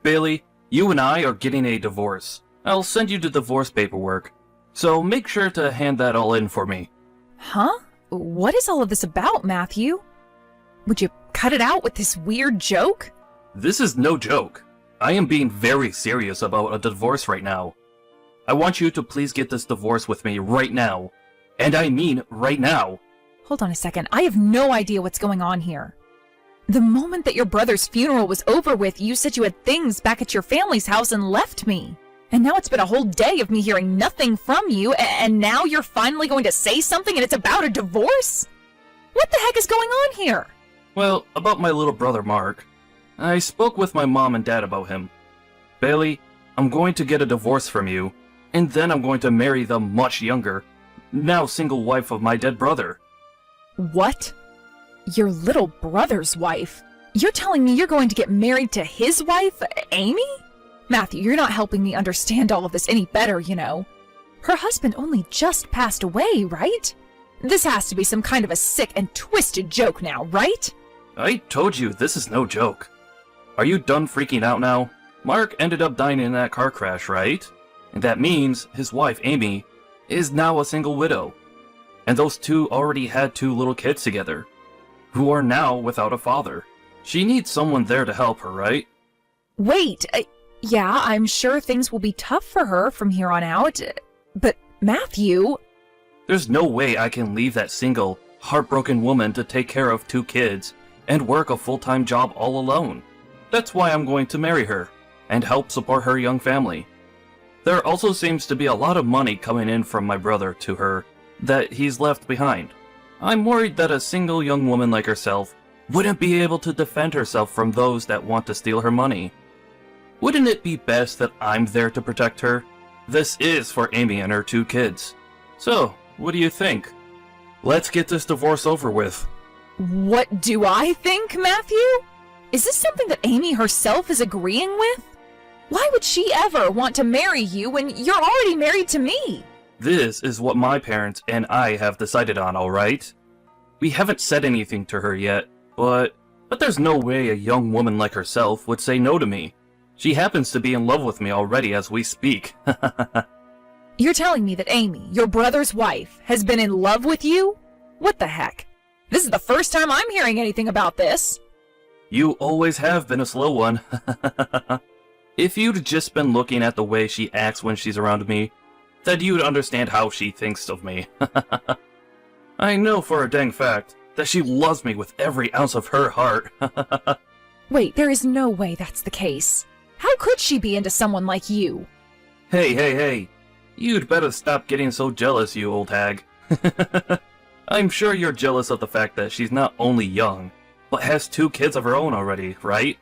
Bailey, you and I are getting a divorce. I'll send you the divorce paperwork. So make sure to hand that all in for me. Huh? What is all of this about, Matthew? Would you cut it out with this weird joke? This is no joke. I am being very serious about a divorce right now. I want you to please get this divorce with me right now. And I mean right now. Hold on a second. I have no idea what's going on here. The moment that your brother's funeral was over with, you said you had things back at your family's house and left me. And now it's been a whole day of me hearing nothing from you, and now you're finally going to say something and it's about a divorce? What the heck is going on here? Well, about my little brother Mark. I spoke with my mom and dad about him. Bailey, I'm going to get a divorce from you, and then I'm going to marry the much younger, now single wife of my dead brother. What? Your little brother's wife? You're telling me you're going to get married to his wife, Amy? Matthew, you're not helping me understand all of this any better, you know. Her husband only just passed away, right? This has to be some kind of a sick and twisted joke now, right? I told you this is no joke. Are you done freaking out now? Mark ended up dying in that car crash, right? And that means his wife, Amy, is now a single widow. And those two already had 2 little kids together, who are now without a father. She needs someone there to help her, right? Wait, yeah, I'm sure things will be tough for her from here on out, but Matthew... There's no way I can leave that single, heartbroken woman to take care of 2 kids and work a full-time job all alone. That's why I'm going to marry her and help support her young family. There also seems to be a lot of money coming in from my brother to her that he's left behind. I'm worried that a single young woman like herself wouldn't be able to defend herself from those that want to steal her money. Wouldn't it be best that I'm there to protect her? This is for Amy and her 2 kids. So, what do you think? Let's get this divorce over with. What do I think, Matthew? Is this something that Amy herself is agreeing with? Why would she ever want to marry you when you're already married to me? This is what my parents and I have decided on, alright? We haven't said anything to her yet, but there's no way a young woman like herself would say no to me. She happens to be in love with me already as we speak. You're telling me that Amy, your brother's wife, has been in love with you? What the heck? This is the first time I'm hearing anything about this. You always have been a slow one. If you'd just been looking at the way she acts when she's around me, then you'd understand how she thinks of me. I know for a dang fact that she loves me with every ounce of her heart. Wait, there is no way that's the case. How could she be into someone like you? Hey. You'd better stop getting so jealous, you old hag. I'm sure you're jealous of the fact that she's not only young, but has 2 kids of her own already, right?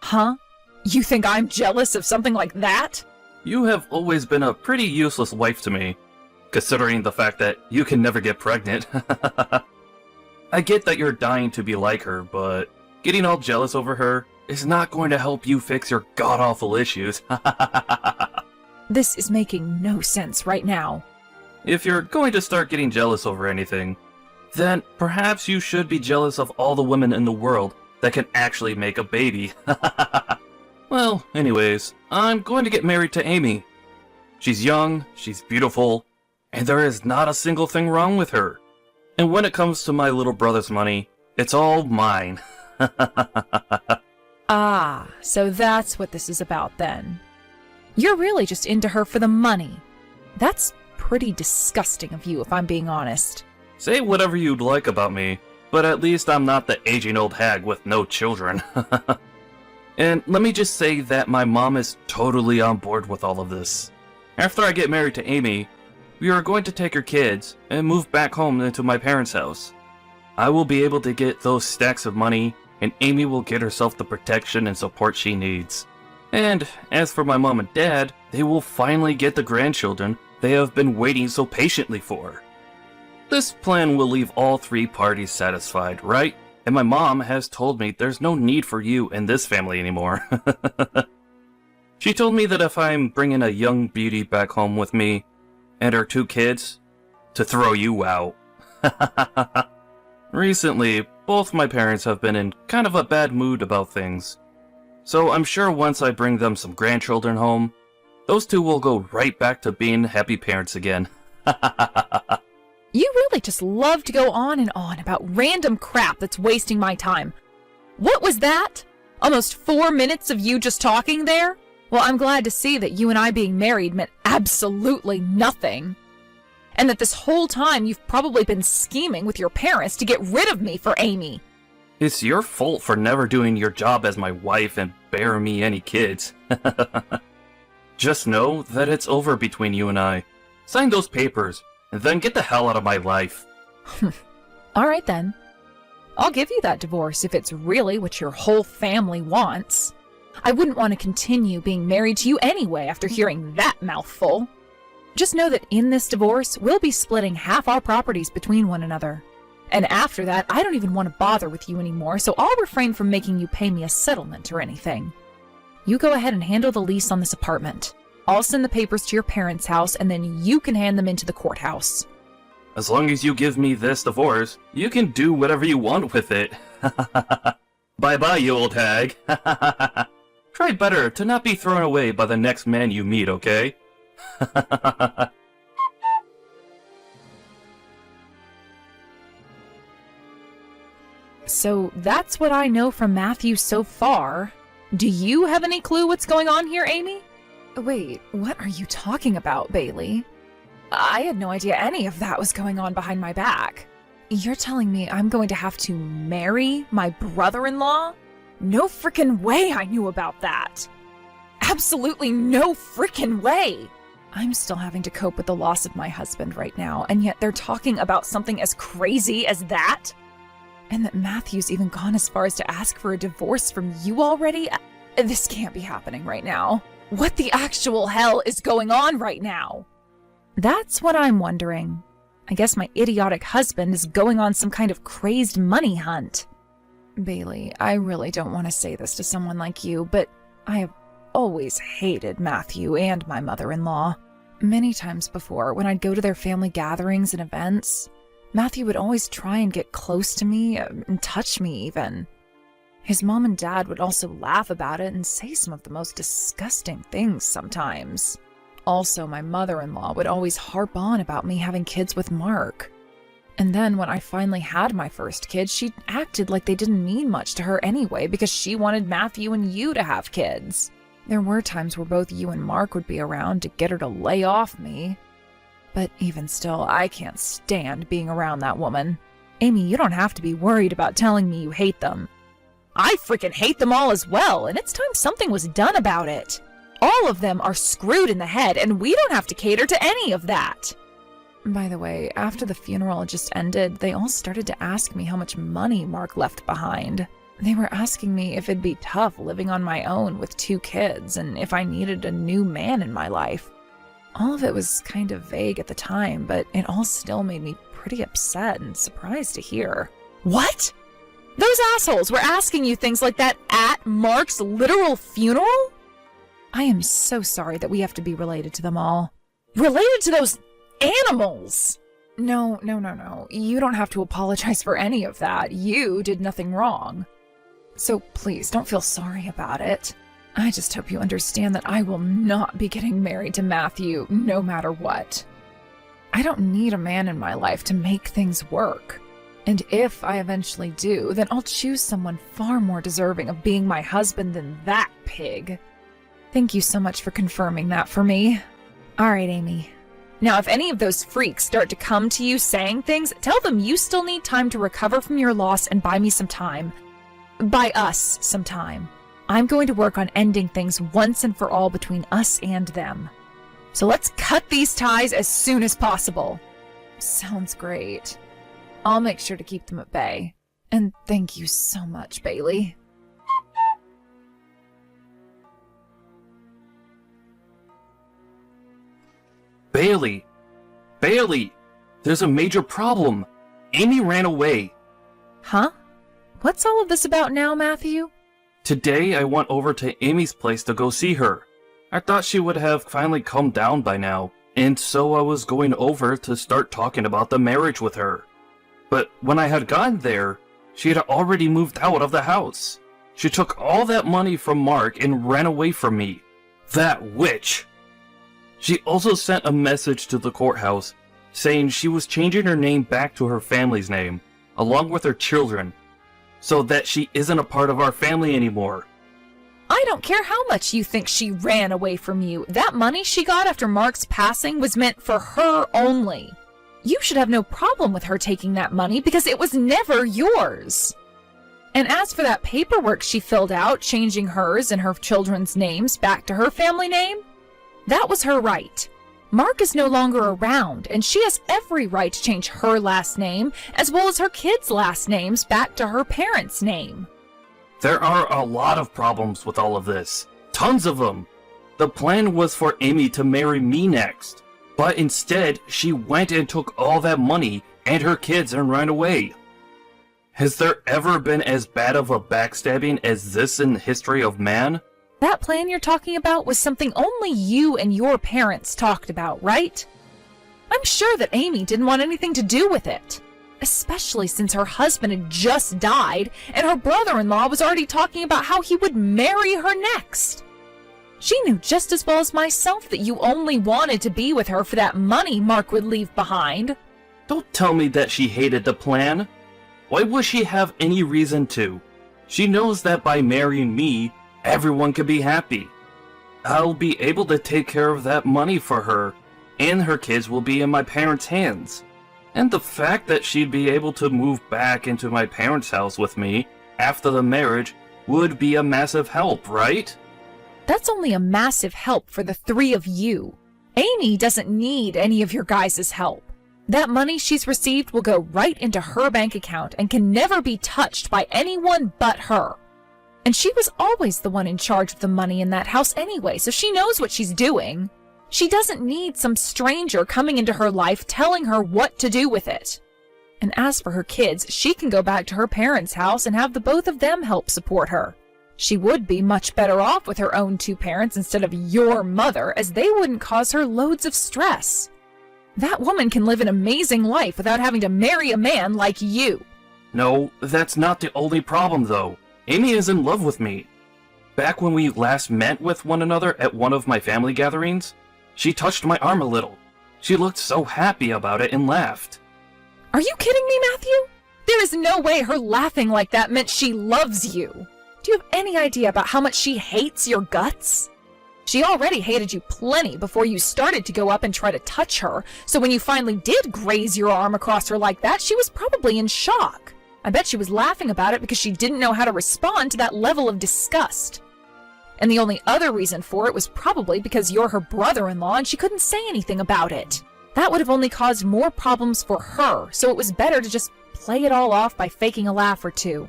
Huh? You think I'm jealous of something like that? You have always been a pretty useless wife to me, considering the fact that you can never get pregnant. I get that you're dying to be like her, but getting all jealous over her is not going to help you fix your god-awful issues. This is making no sense right now. If you're going to start getting jealous over anything, then perhaps you should be jealous of all the women in the world that can actually make a baby. Well, anyways, I'm going to get married to Amy. She's young, she's beautiful, and there is not a single thing wrong with her. And when it comes to my little brother's money, it's all mine. Ah, so that's what this is about then. You're really just into her for the money. That's pretty disgusting of you, if I'm being honest. Say whatever you'd like about me, but at least I'm not the aging old hag with no children. And let me just say that my mom is totally on board with all of this. After I get married to Amy, we are going to take her kids and move back home into my parents' house. I will be able to get those stacks of money, and Amy will get herself the protection and support she needs. And as for my mom and dad, they will finally get the grandchildren they have been waiting so patiently for. This plan will leave all 3 parties satisfied, right? And my mom has told me there's no need for you in this family anymore. She told me that if I'm bringing a young beauty back home with me and her 2 kids, to throw you out. Recently, both my parents have been in kind of a bad mood about things. So I'm sure once I bring them some grandchildren home, those two will go right back to being happy parents again. You really just love to go on and on about random crap that's wasting my time. What was that? Almost 4 minutes of you just talking there? Well, I'm glad to see that you and I being married meant absolutely nothing. And that this whole time you've probably been scheming with your parents to get rid of me for Amy. It's your fault for never doing your job as my wife and bearing me any kids. Just know that it's over between you and I. Sign those papers, and then get the hell out of my life. All right then. I'll give you that divorce if it's really what your whole family wants. I wouldn't want to continue being married to you anyway after hearing that mouthful. Just know that in this divorce, we'll be splitting half our properties between one another. And after that, I don't even want to bother with you anymore, so I'll refrain from making you pay me a settlement or anything. You go ahead and handle the lease on this apartment. I'll send the papers to your parents' house, and then you can hand them into the courthouse. As long as you give me this divorce, you can do whatever you want with it. Bye-bye, you old hag. Try better to not be thrown away by the next man you meet, okay? So that's what I know from Matthew so far. Do you have any clue what's going on here, Amy? Wait, what are you talking about, Bailey? I had no idea any of that was going on behind my back. You're telling me I'm going to have to marry my brother-in-law? No frickin' way I knew about that. Absolutely no frickin' way. I'm still having to cope with the loss of my husband right now, and yet they're talking about something as crazy as that? And that Matthew's even gone as far as to ask for a divorce from you already? This can't be happening right now. What the actual hell is going on right now? That's what I'm wondering. I guess my idiotic husband is going on some kind of crazed money hunt. Bailey, I really don't want to say this to someone like you, but I have always hated Matthew and my mother-in-law. Many times before, when I'd go to their family gatherings and events, Matthew would always try and get close to me and touch me even. His mom and dad would also laugh about it and say some of the most disgusting things sometimes. Also, my mother-in-law would always harp on about me having kids with Mark. And then when I finally had my first kid, she acted like they didn't mean much to her anyway because she wanted Matthew and you to have kids. There were times where both you and Mark would be around to get her to lay off me. But even still, I can't stand being around that woman. Amy, you don't have to be worried about telling me you hate them. I freaking hate them all as well, and it's time something was done about it. All of them are screwed in the head, and we don't have to cater to any of that. By the way, after the funeral just ended, they all started to ask me how much money Mark left behind. They were asking me if it'd be tough living on my own with 2 kids, and if I needed a new man in my life. All of it was kind of vague at the time, but it all still made me pretty upset and surprised to hear. What? Those assholes were asking you things like that at Mark's literal funeral? I am so sorry that we have to be related to them all. Related to those animals? No. You don't have to apologize for any of that. You did nothing wrong. So please don't feel sorry about it. I just hope you understand that I will not be getting married to Matthew, no matter what. I don't need a man in my life to make things work. And if I eventually do, then I'll choose someone far more deserving of being my husband than that pig. Thank you so much for confirming that for me. All right, Amy. Now, if any of those freaks start to come to you saying things, tell them you still need time to recover from your loss and buy me some time. Buy us some time. I'm going to work on ending things once and for all between us and them. So let's cut these ties as soon as possible. Sounds great. I'll make sure to keep them at bay. And thank you so much, Bailey. Bailey! There's a major problem. Amy ran away. Huh? What's all of this about now, Matthew? Today I went over to Amy's place to go see her. I thought she would have finally calmed down by now, and so I was going over to start talking about the marriage with her. But when I had gotten there, she had already moved out of the house. She took all that money from Mark and ran away from me. That witch! She also sent a message to the courthouse saying she was changing her name back to her family's name, along with her children, so that she isn't a part of our family anymore. I don't care how much you think she ran away from you. That money she got after Mark's passing was meant for her only. You should have no problem with her taking that money because it was never yours. And as for that paperwork she filled out, changing hers and her children's names back to her family name, that was her right. Mark is no longer around, and she has every right to change her last name, as well as her kids' last names back to her parents' name. There are a lot of problems with all of this. Tons of them. The plan was for Amy to marry me next, but instead she went and took all that money and her kids and ran away. Has there ever been as bad of a backstabbing as this in the history of man? That plan you're talking about was something only you and your parents talked about, right? I'm sure that Amy didn't want anything to do with it, especially since her husband had just died and her brother-in-law was already talking about how he would marry her next. She knew just as well as myself that you only wanted to be with her for that money Mark would leave behind. Don't tell me that she hated the plan. Why would she have any reason to? She knows that by marrying me, everyone can be happy. I'll be able to take care of that money for her, and her kids will be in my parents' hands. And the fact that she'd be able to move back into my parents' house with me after the marriage would be a massive help, right? That's only a massive help for the three of you. Amy doesn't need any of your guys' help. That money she's received will go right into her bank account and can never be touched by anyone but her. And she was always the one in charge of the money in that house anyway, so she knows what she's doing. She doesn't need some stranger coming into her life telling her what to do with it. And as for her kids, she can go back to her parents' house and have the both of them help support her. She would be much better off with her own two parents instead of your mother, as they wouldn't cause her loads of stress. That woman can live an amazing life without having to marry a man like you. No, that's not the only problem though. Amy is in love with me. Back when we last met with one another at one of my family gatherings, she touched my arm a little. She looked so happy about it and laughed. Are you kidding me, Matthew? There is no way her laughing like that meant she loves you. Do you have any idea about how much she hates your guts? She already hated you plenty before you started to go up and try to touch her, so when you finally did graze your arm across her like that, she was probably in shock. I bet she was laughing about it because she didn't know how to respond to that level of disgust. And the only other reason for it was probably because you're her brother-in-law and she couldn't say anything about it. That would have only caused more problems for her, so it was better to just play it all off by faking a laugh or two.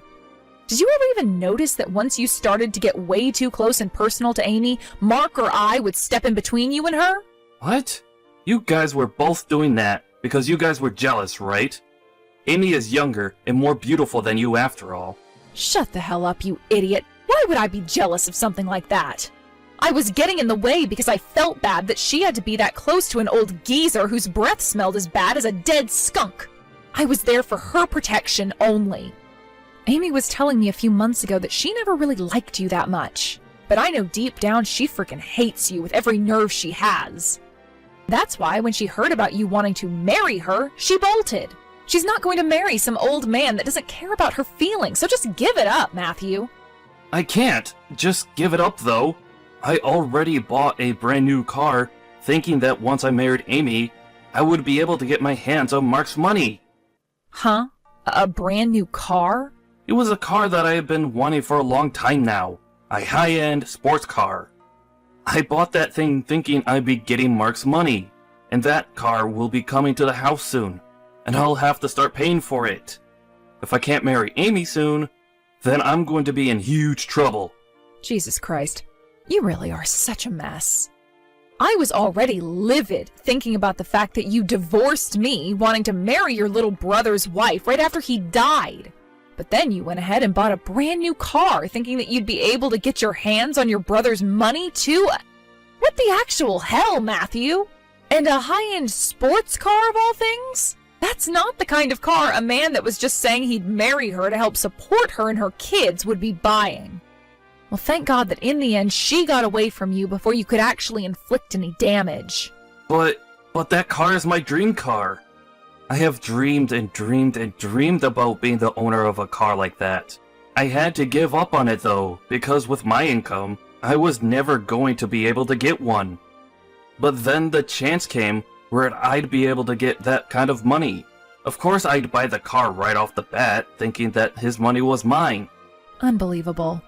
Did you ever even notice that once you started to get way too close and personal to Amy, Mark or I would step in between you and her? What? You guys were both doing that because you guys were jealous, right? Amy is younger and more beautiful than you after all. Shut the hell up, you idiot. Why would I be jealous of something like that? I was getting in the way because I felt bad that she had to be that close to an old geezer whose breath smelled as bad as a dead skunk. I was there for her protection only. Amy was telling me a few months ago that she never really liked you that much. But I know deep down she freaking hates you with every nerve she has. That's why when she heard about you wanting to marry her, she bolted. She's not going to marry some old man that doesn't care about her feelings, so just give it up, Matthew. I can't just give it up though. I already bought a brand new car, thinking that once I married Amy, I would be able to get my hands on Mark's money. Huh? A brand new car? It was a car that I had been wanting for a long time now. A high-end sports car. I bought that thing thinking I'd be getting Mark's money, and that car will be coming to the house soon, and I'll have to start paying for it. If I can't marry Amy soon, then I'm going to be in huge trouble. Jesus Christ, you really are such a mess. I was already livid thinking about the fact that you divorced me wanting to marry your little brother's wife right after he died. But then you went ahead and bought a brand new car thinking that you'd be able to get your hands on your brother's money too? What the actual hell, Matthew? And a high-end sports car of all things? That's not the kind of car a man that was just saying he'd marry her to help support her and her kids would be buying. Well, thank God that in the end she got away from you before you could actually inflict any damage. But that car is my dream car. I have dreamed and dreamed and dreamed about being the owner of a car like that. I had to give up on it though, because with my income, I was never going to be able to get one. But then the chance came where I'd be able to get that kind of money. Of course I'd buy the car right off the bat, thinking that his money was mine. Unbelievable.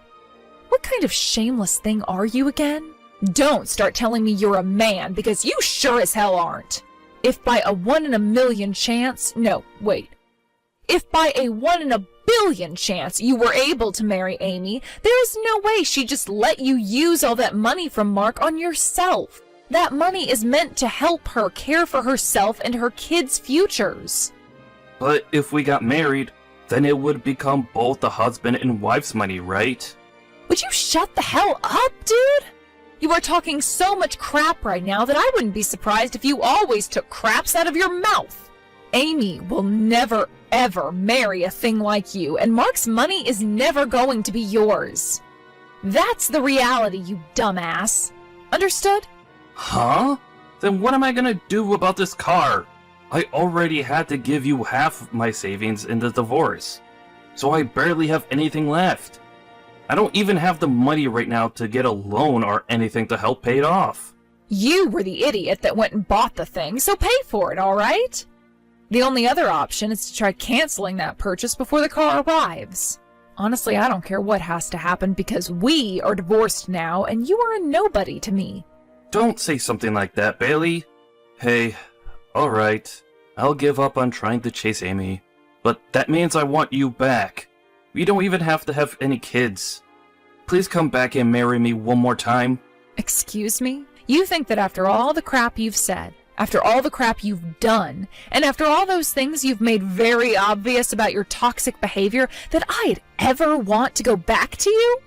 What kind of shameless thing are you again? Don't start telling me you're a man, because you sure as hell aren't. If by a 1 in a million chance, if by a 1 in a billion chance you were able to marry Amy, there is no way she'd just let you use all that money from Mark on yourself. That money is meant to help her care for herself and her kids' futures. But if we got married, then it would become both the husband and wife's money, right? Would you shut the hell up, dude? You are talking so much crap right now that I wouldn't be surprised if you always took craps out of your mouth. Amy will never, ever marry a thing like you, and Mark's money is never going to be yours. That's the reality, you dumbass. Understood? Huh? Then what am I gonna do about this car? I already had to give you half my savings in the divorce, so I barely have anything left. I don't even have the money right now to get a loan or anything to help pay it off. You were the idiot that went and bought the thing, so pay for it, all right? The only other option is to try canceling that purchase before the car arrives. Honestly, I don't care what has to happen because we are divorced now and you are a nobody to me. Don't say something like that, Bailey. Hey, alright, I'll give up on trying to chase Amy, but that means I want you back. We don't even have to have any kids. Please come back and marry me one more time. Excuse me? You think that after all the crap you've said, after all the crap you've done, and after all those things you've made very obvious about your toxic behavior, that I'd ever want to go back to you?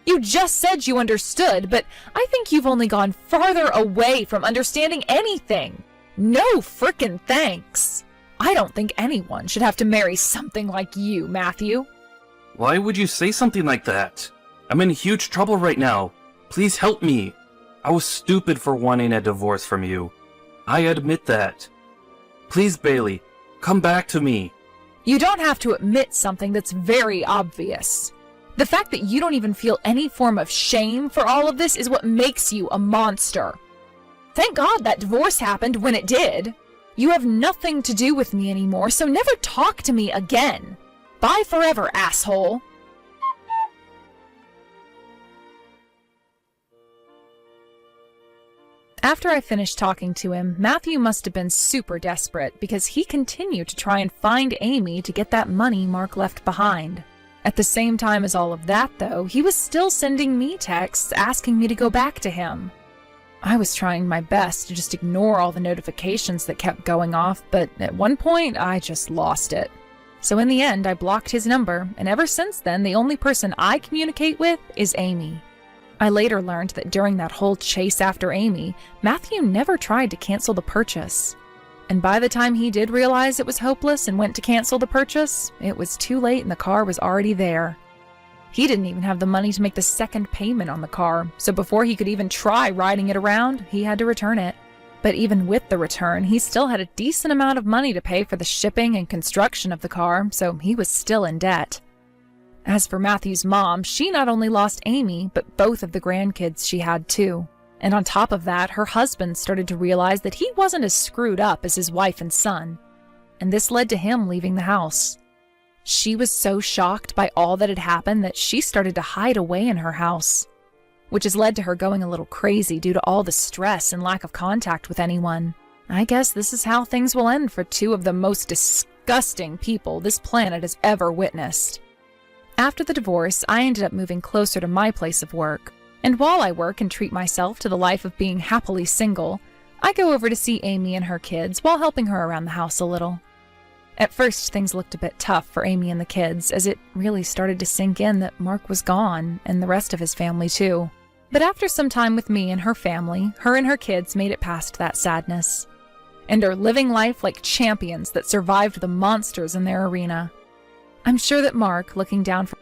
You just said you understood, but I think you've only gone farther away from understanding anything. No frickin' thanks. I don't think anyone should have to marry something like you, Matthew. Why would you say something like that? I'm in huge trouble right now. Please help me. I was stupid for wanting a divorce from you. I admit that. Please, Bailey, come back to me. You don't have to admit something that's very obvious. The fact that you don't even feel any form of shame for all of this is what makes you a monster. Thank God that divorce happened when it did. You have nothing to do with me anymore, so never talk to me again. Bye forever, asshole. After I finished talking to him, Matthew must have been super desperate because he continued to try and find Amy to get that money Mark left behind. At the same time as all of that, though, he was still sending me texts asking me to go back to him. I was trying my best to just ignore all the notifications that kept going off, but at one point, I just lost it. So in the end, I blocked his number, and ever since then, the only person I communicate with is Amy. I later learned that during that whole chase after Amy, Matthew never tried to cancel the purchase. And by the time he did realize it was hopeless and went to cancel the purchase, it was too late and the car was already there. He didn't even have the money to make the second payment on the car, so before he could even try riding it around, he had to return it. But even with the return, he still had a decent amount of money to pay for the shipping and construction of the car, so he was still in debt. As for Matthew's mom, she not only lost Amy, but both of the grandkids she had too. And on top of that, her husband started to realize that he wasn't as screwed up as his wife and son. And this led to him leaving the house. She was so shocked by all that had happened that she started to hide away in her house, which has led to her going a little crazy due to all the stress and lack of contact with anyone. I guess this is how things will end for two of the most disgusting people this planet has ever witnessed. After the divorce, I ended up moving closer to my place of work. And while I work and treat myself to the life of being happily single, I go over to see Amy and her kids while helping her around the house a little. At first, things looked a bit tough for Amy and the kids, as it really started to sink in that Mark was gone, and the rest of his family too. But after some time with me and her family, her and her kids made it past that sadness, and are living life like champions that survived the monsters in their arena. I'm sure that Mark, looking down from